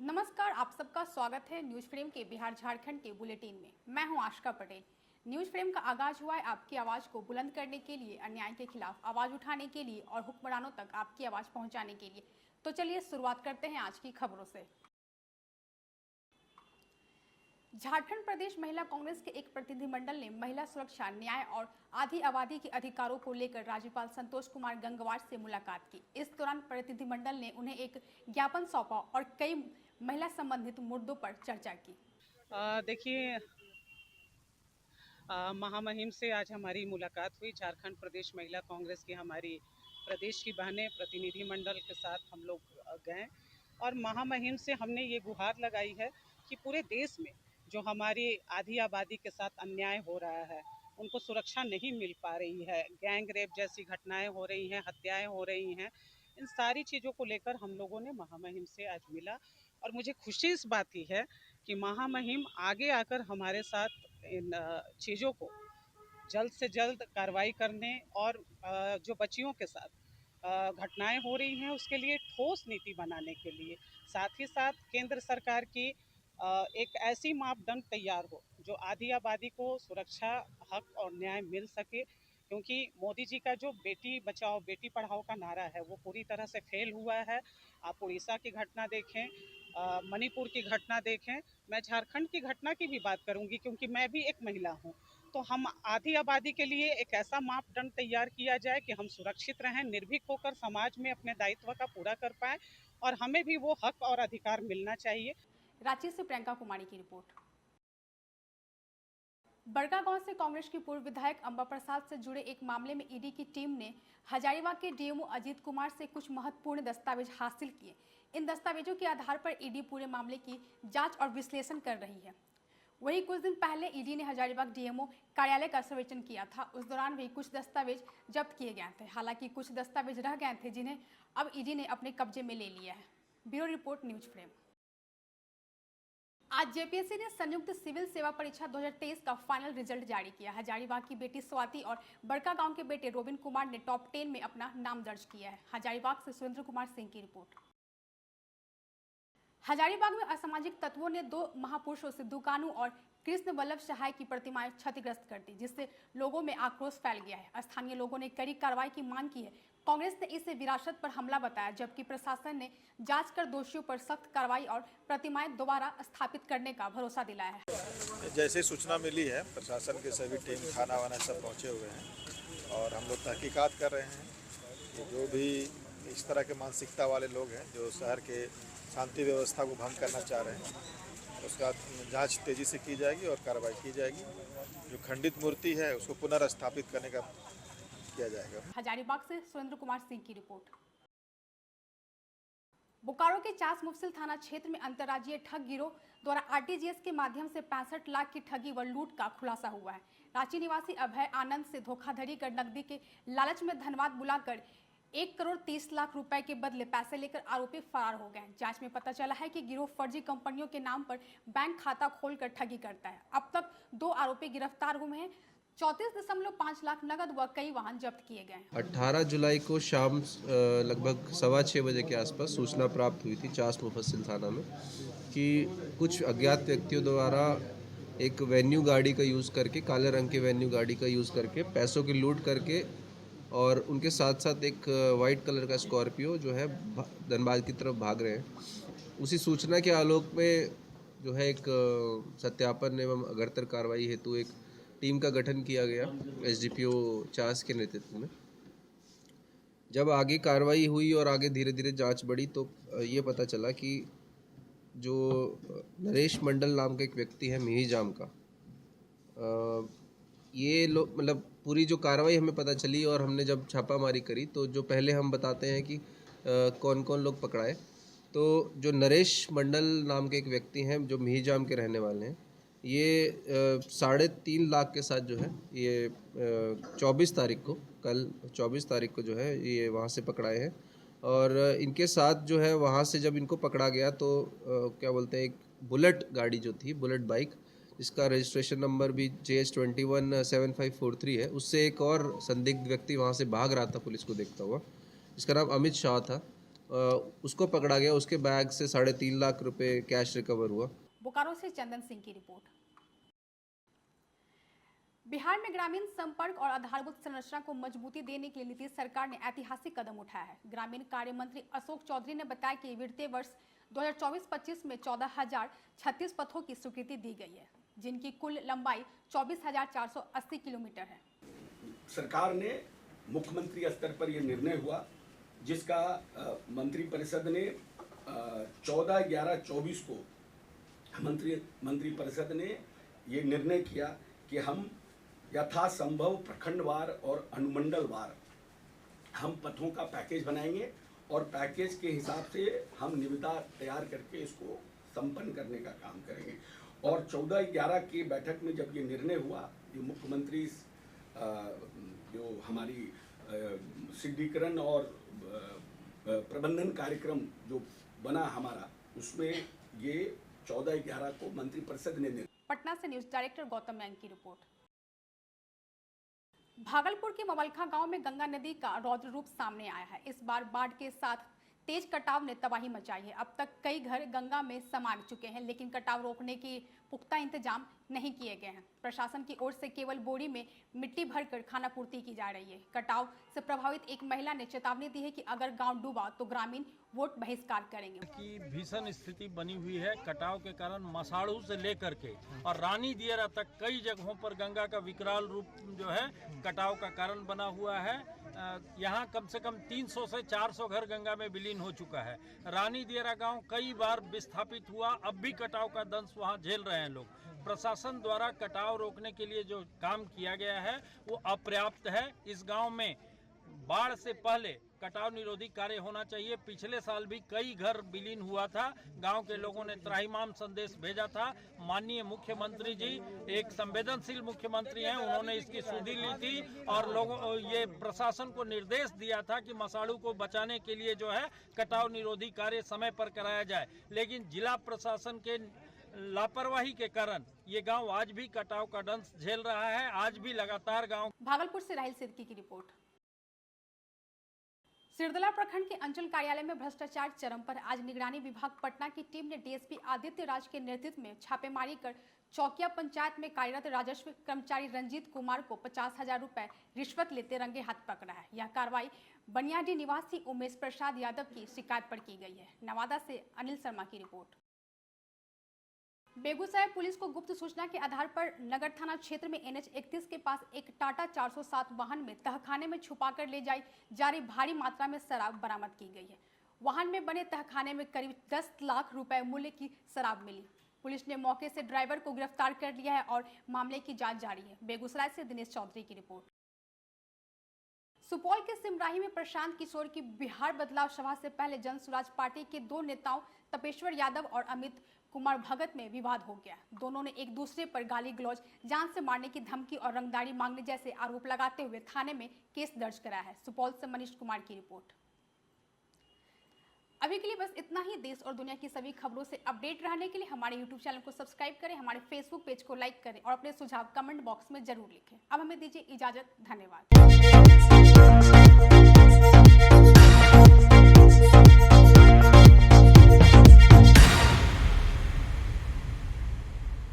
नमस्कार, आप सबका स्वागत है न्यूज फ्रेम के बिहार झारखंड के बुलेटिन में। मैं हूं आशिका पटेल। न्यूज फ्रेम का आगाज हुआ है आपकी आवाज को बुलंद करने के लिए, अन्याय के खिलाफ आवाज उठाने के लिए और हुक्मरानों तक आपकी आवाज पहुंचाने के लिए। तो चलिए शुरुआत करते हैं आज की खबरों से। झारखंड प्रदेश महिला कांग्रेस के एक प्रतिनिधिमंडल ने महिला सुरक्षा, न्याय और आधी आबादी के अधिकारों को लेकर राज्यपाल संतोष कुमार गंगवार से मुलाकात की। इस दौरान प्रतिनिधिमंडल ने उन्हें एक ज्ञापन सौंपा और कई महिला संबंधित मुद्दों पर चर्चा की। देखिए, महामहिम से आज हमारी मुलाकात हुई। झारखंड प्रदेश महिला कांग्रेस की हमारी प्रदेश की बहनें प्रतिनिधिमंडल के साथ हम लोग गए और महामहिम से हमने ये गुहार लगाई है कि पूरे देश में जो हमारी आधी आबादी के साथ अन्याय हो रहा है, उनको सुरक्षा नहीं मिल पा रही है, गैंग रेप जैसी घटनाएं हो रही हैं, हत्याएं हो रही हैं, इन सारी चीज़ों को लेकर हम लोगों ने महामहिम से आज मिला। और मुझे खुशी इस बात की है कि महामहिम आगे आकर हमारे साथ इन चीज़ों को जल्द से जल्द कार्रवाई करने और जो बच्चियों के साथ घटनाएं हो रही हैं उसके लिए ठोस नीति बनाने के लिए, साथ ही साथ केंद्र सरकार की एक ऐसी मापदंड तैयार हो जो आधी आबादी को सुरक्षा, हक और न्याय मिल सके। क्योंकि मोदी जी का जो बेटी बचाओ बेटी पढ़ाओ का नारा है वो पूरी तरह से फेल हुआ है। आप उड़ीसा की घटना देखें, मणिपुर की घटना देखें, मैं झारखंड की घटना की भी बात करूंगी क्योंकि मैं भी एक महिला हूं। तो हम आधी आबादी के लिए एक ऐसा मापदंड तैयार किया जाए कि हम सुरक्षित रहें, निर्भीक होकर समाज में अपने दायित्व का पूरा कर पाएं और हमें भी वो हक और अधिकार मिलना चाहिए। रांची से प्रियंका कुमारी की रिपोर्ट। बड़कागांव से कांग्रेस की पूर्व विधायक अंबा प्रसाद से जुड़े एक मामले में ईडी की टीम ने हजारीबाग के डीएमओ अजीत कुमार से कुछ महत्वपूर्ण दस्तावेज हासिल किए। इन दस्तावेजों के आधार पर ईडी पूरे मामले की जांच और विश्लेषण कर रही है। वहीं कुछ दिन पहले ईडी ने हजारीबाग डीएमओ कार्यालय का सर्वेक्षण किया था। उस दौरान भी कुछ दस्तावेज जब्त किए गए थे। हालांकि कुछ दस्तावेज रह गए थे जिन्हें अब ईडी ने अपने कब्जे में ले लिया है। Bureau report, news frame. आज जेपीएससी ने संयुक्त सिविल सेवा परीक्षा 2023 का फाइनल रिजल्ट जारी किया। हजारीबाग की बेटी स्वाति और बड़कागांव के बेटे रोबिन कुमार ने टॉप 10 में अपना नाम दर्ज किया है। हजारीबाग से सुरेंद्र कुमार सिंह की रिपोर्ट। हजारीबाग में असामाजिक तत्वों ने दो महापुरुषों सिद्धू कानू और कृष्ण वल्लभ सहाय की प्रतिमाएं क्षतिग्रस्त कर दी, जिससे लोगों में आक्रोश फैल गया है। स्थानीय लोगों ने कड़ी कार्रवाई की मांग की है। कांग्रेस ने इसे विरासत पर हमला बताया, जबकि प्रशासन ने जांच कर दोषियों पर सख्त कार्रवाई और प्रतिमाएं दोबारा स्थापित करने का भरोसा दिलाया है। जैसे सूचना मिली है, प्रशासन के सभी टीम, थाना वाना सब पहुंचे हुए हैं और हम लोग तहकीकात कर रहे हैं कि जो भी इस तरह के मानसिकता वाले लोग हैं जो शहर के शांति व्यवस्था को भंग करना चाह रहे हैं, उसका जांच तेज़ी से की जाएगी और कार्रवाई की जाएगी। जो खंडित मूर्ति है उसको पुनर्स्थापित करने का किया जाएगा। हजारीबाग से सुरेंद्र कुमार सिंह की रिपोर्ट। बोकारो के चास मुफसिल थाना क्षेत्र में अंतर्राज्यीय ठग गिरोह द्वारा आरटीजीएस के माध्यम से 65 लाख की ठगी व लूट का खुलासा हुआ है। रांची निवासी अभय आनंद से धोखाधड़ी कर नकदी के लालच में धनबाद बुलाकर 1 करोड़ 30 लाख रुपए के बदले पैसे लेकर आरोपी फरार हो गए। जांच में पता चला है कि गिरोह फर्जी कंपनियों के नाम पर बैंक खाता खोलकर ठगी करता है। अब तक 2 आरोपी गिरफ्तार हुए हैं। 34.5 लाख नकद व कई वाहन जब्त किए गए। 18 जुलाई को शाम लगभग 6:15 बजे के आसपास सूचना प्राप्त हुई थी चास मुफस्सिल थाना में कि कुछ अज्ञात व्यक्तियों द्वारा एक वेन्यू गाड़ी का यूज़ करके, काले रंग के वेन्यू गाड़ी का यूज़ करके पैसों की लूट करके और उनके साथ साथ एक वाइट कलर का स्कॉर्पियो जो है धनबाद की तरफ भाग रहे हैं। उसी सूचना के आलोक में जो है एक सत्यापन एवं अगरतर कार्रवाई हेतु एक टीम का गठन किया गया एसडीपीओ चास के नेतृत्व में। जब आगे कार्रवाई हुई और आगे धीरे धीरे जांच बढ़ी तो ये पता चला कि जो नरेश मंडल नाम का एक व्यक्ति है मिहिजाम का, ये लोग मतलब पूरी जो कार्रवाई हमें पता चली और हमने जब छापामारी करी तो जो पहले हम बताते हैं कि कौन कौन लोग पकड़ाए, तो जो नरेश मंडल नाम के एक व्यक्ति हैं जो मिहिजाम के रहने वाले हैं, ये 3.5 लाख के साथ जो है ये 24 तारीख को, कल 24 तारीख को जो है ये वहाँ से पकड़ाए हैं। और इनके साथ जो है वहाँ से जब इनको पकड़ा गया तो क्या बोलते हैं, एक बुलेट गाड़ी जो थी, बुलेट बाइक, इसका रजिस्ट्रेशन नंबर भी JH217543 है, उससे एक और संदिग्ध व्यक्ति वहाँ से भाग रहा था पुलिस को देखता हुआ, इसका नाम अमित शाह था। उसको पकड़ा गया। उसके बैग से 3.5 लाख रुपए कैश रिकवर हुआ। बोकारो से चंदन सिंह की रिपोर्ट। बिहार में ग्रामीण संपर्क और आधारभूत संरचना को मजबूती देने के लिए नीतीश सरकार ने ऐतिहासिक कदम उठाया है। ग्रामीण कार्य मंत्री अशोक चौधरी ने बताया कि वित्तीय वर्ष 2024-25 में 14,036 पथों की स्वीकृति दी गई है, जिनकी कुल लंबाई 24,480 किलोमीटर है। सरकार ने मुख्यमंत्री स्तर पर यह निर्णय हुआ, जिसका मंत्रिपरिषद ने 14/11/24 को मंत्रिपरिषद ने ये निर्णय किया कि हम यथासंभव प्रखंडवार और अनुमंडलवार हम पथों का पैकेज बनाएंगे और पैकेज के हिसाब से हम निविदा तैयार करके इसको संपन्न करने का काम करेंगे। और 14/11 की बैठक में जब ये निर्णय हुआ, ये मुख्यमंत्री जो हमारी सिद्धीकरण और प्रबंधन कार्यक्रम जो बना हमारा, उसमें ये 14/11 को मंत्रिपरिषद ने पटना से न्यूज डायरेक्टर गौतम मैन की रिपोर्ट। भागलपुर के मवलखा गांव में गंगा नदी का रौद्र रूप सामने आया है। इस बार बाढ़ के साथ तेज कटाव ने तबाही मचाई है। अब तक कई घर गंगा में समा चुके हैं, लेकिन कटाव रोकने के पुख्ता इंतजाम नहीं किए गए हैं। प्रशासन की ओर से केवल बोरी में मिट्टी भरकर खानापूर्ति की जा रही है। कटाव से प्रभावित एक महिला ने चेतावनी दी है कि अगर गांव डूबा तो ग्रामीण वोट बहिष्कार करेंगे। की भीषण स्थिति बनी हुई है। कटाव के कारण मसाड़ू से लेकर के और रानी दियरा तक कई जगहों पर गंगा का विकराल रूप जो है कटाव का कारण बना हुआ है। यहाँ कम से कम 300 से 400 घर गंगा में विलीन हो चुका है। रानी दियरा गांव कई बार विस्थापित हुआ, अब भी कटाव का दंश वहाँ झेल रहे हैं लोग। प्रशासन द्वारा कटाव रोकने के लिए जो काम किया गया है वो अपर्याप्त है। इस गांव में बाढ़ से पहले कटाव निरोधी कार्य होना चाहिए। पिछले साल भी कई घर विलीन हुआ था। गांव के लोगों ने त्राहिमाम संदेश भेजा था। माननीय मुख्यमंत्री जी एक संवेदनशील मुख्यमंत्री हैं, उन्होंने इसकी सुधि ली थी और लोगों ये प्रशासन को निर्देश दिया था कि मसाड़ू को बचाने के लिए जो है कटाव निरोधी कार्य समय पर कराया जाए। लेकिन जिला प्रशासन के लापरवाही के कारण ये गांव आज भी कटाव का दंश झेल रहा है। आज भी लगातार गांव। भागलपुर से राहिल सिद्दीकी की रिपोर्ट। सिरदला प्रखंड के अंचल कार्यालय में भ्रष्टाचार चरम पर। आज निगरानी विभाग पटना की टीम ने डीएसपी आदित्य राज के नेतृत्व में छापेमारी कर चौकिया पंचायत में कार्यरत राजस्व कर्मचारी रंजीत कुमार को 50,000 रुपए रिश्वत लेते रंगे हाथ पकड़ा है। यह कार्रवाई बनियाडी निवासी उमेश प्रसाद यादव की शिकायत पर की गई है। नवादा से अनिल शर्मा की रिपोर्ट। बेगूसराय पुलिस को गुप्त सूचना के आधार पर नगर थाना क्षेत्र में NH 31 के पास एक टाटा 407 वाहन में तहखाने में छुपाकर ले जाई जा रही भारी मात्रा में शराब बरामद की गई है। वाहन में बने तहखाने में करीब 10 लाख रुपए मूल्य की शराब मिली। पुलिस ने मौके से ड्राइवर को गिरफ्तार कर लिया है और मामले की जांच जारी है। बेगूसराय से दिनेश चौधरी की रिपोर्ट। सुपौल के सिमराही में प्रशांत किशोर की बिहार बदलाव सभा से पहले जन स्वराज पार्टी के दो नेताओं तपेश्वर यादव और अमित कुमार भगत में विवाद हो गया। दोनों ने एक दूसरे पर गाली गलौज, जान से मारने की धमकी और रंगदारी मांगने जैसे आरोप लगाते हुए थाने में केस दर्ज कराया है। सुपौल से मनीष कुमार की रिपोर्ट। अभी के लिए बस इतना ही। देश और दुनिया की सभी खबरों से अपडेट रहने के लिए हमारे YouTube चैनल को सब्सक्राइब करें, हमारे Facebook पेज को लाइक करें और अपने सुझाव कमेंट बॉक्स में जरूर लिखें। अब हमें दीजिए इजाजत। धन्यवाद।